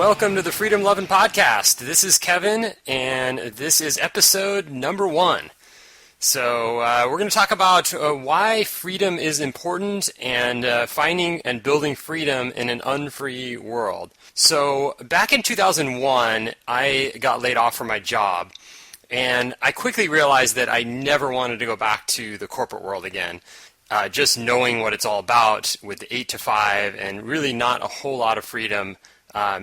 welcome to the Freedom, Lovin podcast. This is Kevin, and this is episode number 1. So we're going to talk about why freedom is important and finding and building freedom in an unfree world. So back in 2001, I got laid off from my job, and I quickly realized that I never wanted to go back to the corporate world again. Just knowing what it's all about with the 8 to 5 and really not a whole lot of freedom.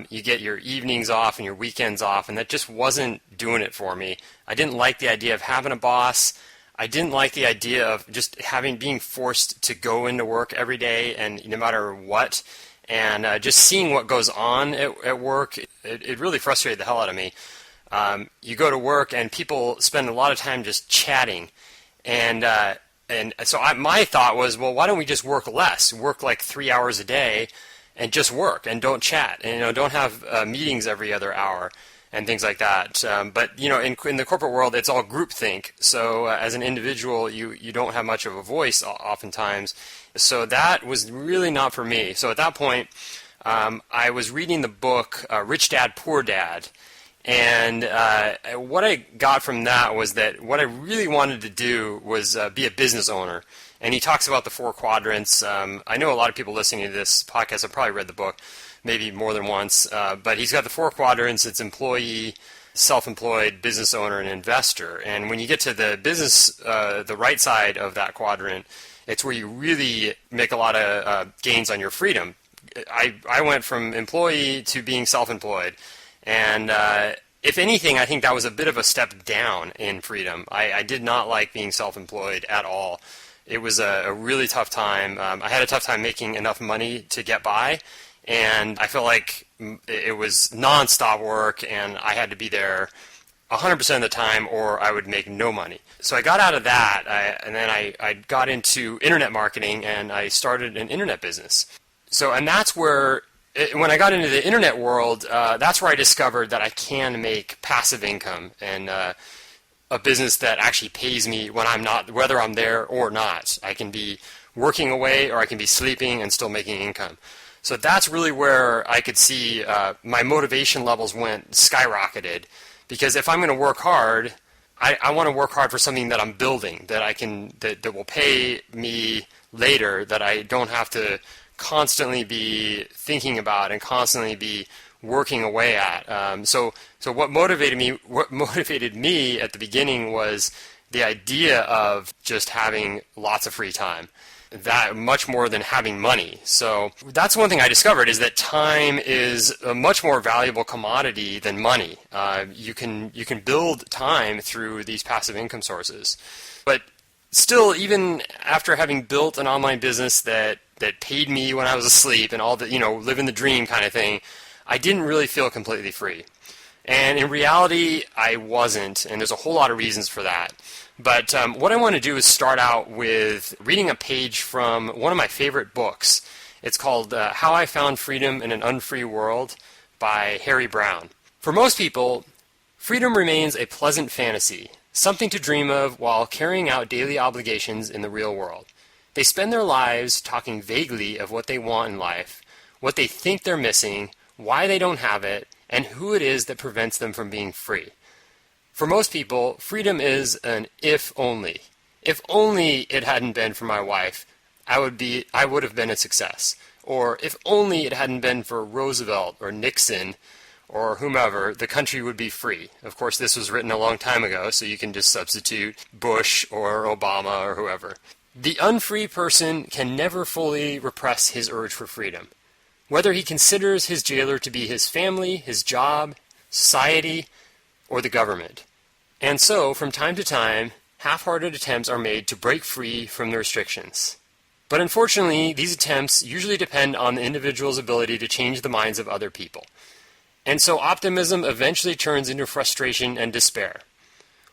You get your evenings off and your weekends off, and that just wasn't doing it for me. I didn't like the idea of having a boss. I didn't like the idea of just being forced to go into work every day and no matter what, and just seeing what goes on at work. It really frustrated the hell out of me. You go to work and people spend a lot of time just chatting, and so my thought was, well, why don't we just work less? Work like 3 hours a day. And just work and don't chat, and don't have meetings every other hour and things like that. But in the corporate world, it's all groupthink. So as an individual, you don't have much of a voice oftentimes. So that was really not for me. So at that point, I was reading the book Rich Dad Poor Dad, and what I got from that was that what I really wanted to do was be a business owner. And he talks about the 4 quadrants. I know a lot of people listening to this podcast have probably read the book, maybe more than once. But he's got the 4 quadrants. It's employee, self-employed, business owner, and investor. And when you get to the business, the right side of that quadrant, it's where you really make a lot of gains on your freedom. I went from employee to being self-employed. And if anything, I think that was a bit of a step down in freedom. I did not like being self-employed at all. It was a really tough time. I had a tough time making enough money to get by, and I felt like it was nonstop work, and I had to be there 100% of the time, or I would make no money. So I got out of that, and then I got into internet marketing, and I started an internet business. And that's where, when I got into the internet world, that's where I discovered that I can make passive income, and a business that actually pays me when I'm not, whether I'm there or not. I can be working away or I can be sleeping and still making income. So that's really where I could see my motivation levels went skyrocketed, because if I'm going to work hard, I want to work hard for something that I'm building, that will pay me later, that I don't have to constantly be thinking about and constantly be working away at. So what motivated me at the beginning was the idea of just having lots of free time, that much more than having money. So that's one thing I discovered, is that time is a much more valuable commodity than money. You can build time through these passive income sources. But still, even after having built an online business that paid me when I was asleep and all the, living the dream kind of thing, I didn't really feel completely free. And in reality, I wasn't, and there's a whole lot of reasons for that. But what I want to do is start out with reading a page from one of my favorite books. It's called How I Found Freedom in an Unfree World by Harry Brown. For most people, freedom remains a pleasant fantasy, something to dream of while carrying out daily obligations in the real world. They spend their lives talking vaguely of what they want in life, what they think they're missing, why they don't have it, and who it is that prevents them from being free. For most people, freedom is an if only. If only it hadn't been for my wife, I would have been a success. Or if only it hadn't been for Roosevelt or Nixon or whomever, the country would be free. Of course, this was written a long time ago, so you can just substitute Bush or Obama or whoever. The unfree person can never fully repress his urge for freedom, whether he considers his jailer to be his family, his job, society, or the government. And so, from time to time, half-hearted attempts are made to break free from the restrictions. But unfortunately, these attempts usually depend on the individual's ability to change the minds of other people. And so optimism eventually turns into frustration and despair.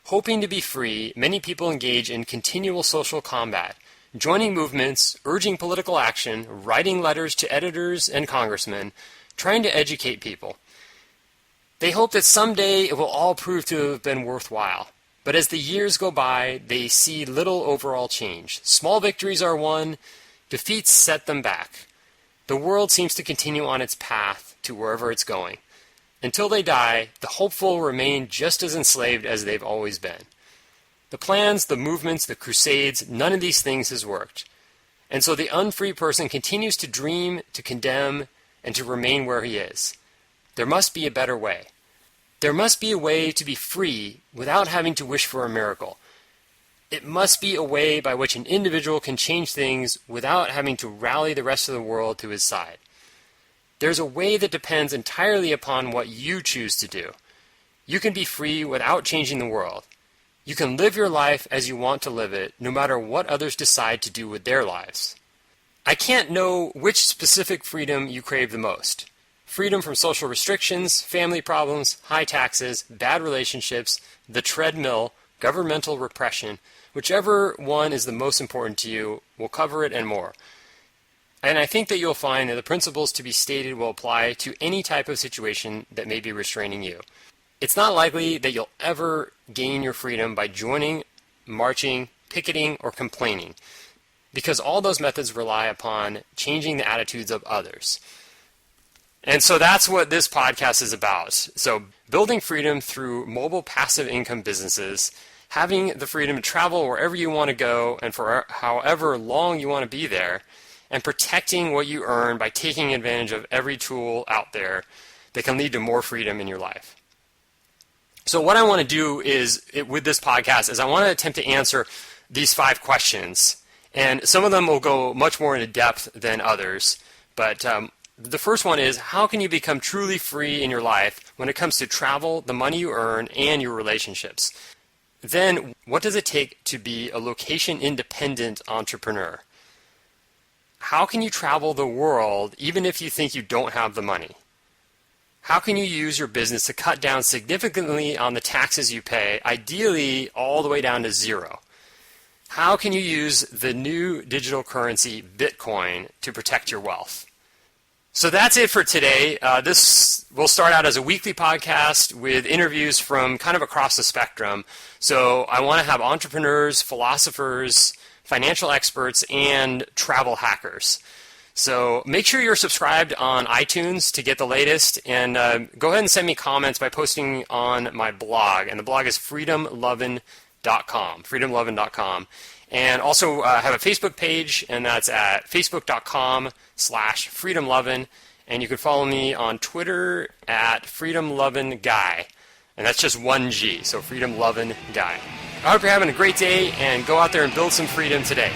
Hoping to be free, many people engage in continual social combat, joining movements, urging political action, writing letters to editors and congressmen, trying to educate people. They hope that someday it will all prove to have been worthwhile. But as the years go by, they see little overall change. Small victories are won, defeats set them back. The world seems to continue on its path to wherever it's going. Until they die, the hopeful remain just as enslaved as they've always been. The plans, the movements, the crusades, none of these things has worked. And so the unfree person continues to dream, to condemn, and to remain where he is. There must be a better way. There must be a way to be free without having to wish for a miracle. It must be a way by which an individual can change things without having to rally the rest of the world to his side. There's a way that depends entirely upon what you choose to do. You can be free without changing the world. You can live your life as you want to live it, no matter what others decide to do with their lives. I can't know which specific freedom you crave the most. Freedom from social restrictions, family problems, high taxes, bad relationships, the treadmill, governmental repression, whichever one is the most important to you, we'll cover it and more. And I think that you'll find that the principles to be stated will apply to any type of situation that may be restraining you. It's not likely that you'll ever gain your freedom by joining, marching, picketing, or complaining, because all those methods rely upon changing the attitudes of others. And so that's what this podcast is about. So building freedom through mobile passive income businesses, having the freedom to travel wherever you want to go and for however long you want to be there, and protecting what you earn by taking advantage of every tool out there that can lead to more freedom in your life. So what I want to do with this podcast is I want to attempt to answer these 5 questions. And some of them will go much more into depth than others. But the first one is, how can you become truly free in your life when it comes to travel, the money you earn, and your relationships? Then, what does it take to be a location-independent entrepreneur? How can you travel the world even if you think you don't have the money? How can you use your business to cut down significantly on the taxes you pay, ideally all the way down to 0? How can you use the new digital currency, Bitcoin, to protect your wealth? So that's it for today. This will start out as a weekly podcast with interviews from kind of across the spectrum. So I want to have entrepreneurs, philosophers, financial experts, and travel hackers. So make sure you're subscribed on iTunes to get the latest, and go ahead and send me comments by posting on my blog, and the blog is freedomlovin.com. And also have a Facebook page, and that's at facebook.com/freedomlovin, and you can follow me on Twitter at freedomlovinguy, and that's just 1 G, so freedomlovinguy. I hope you're having a great day, and go out there and build some freedom today.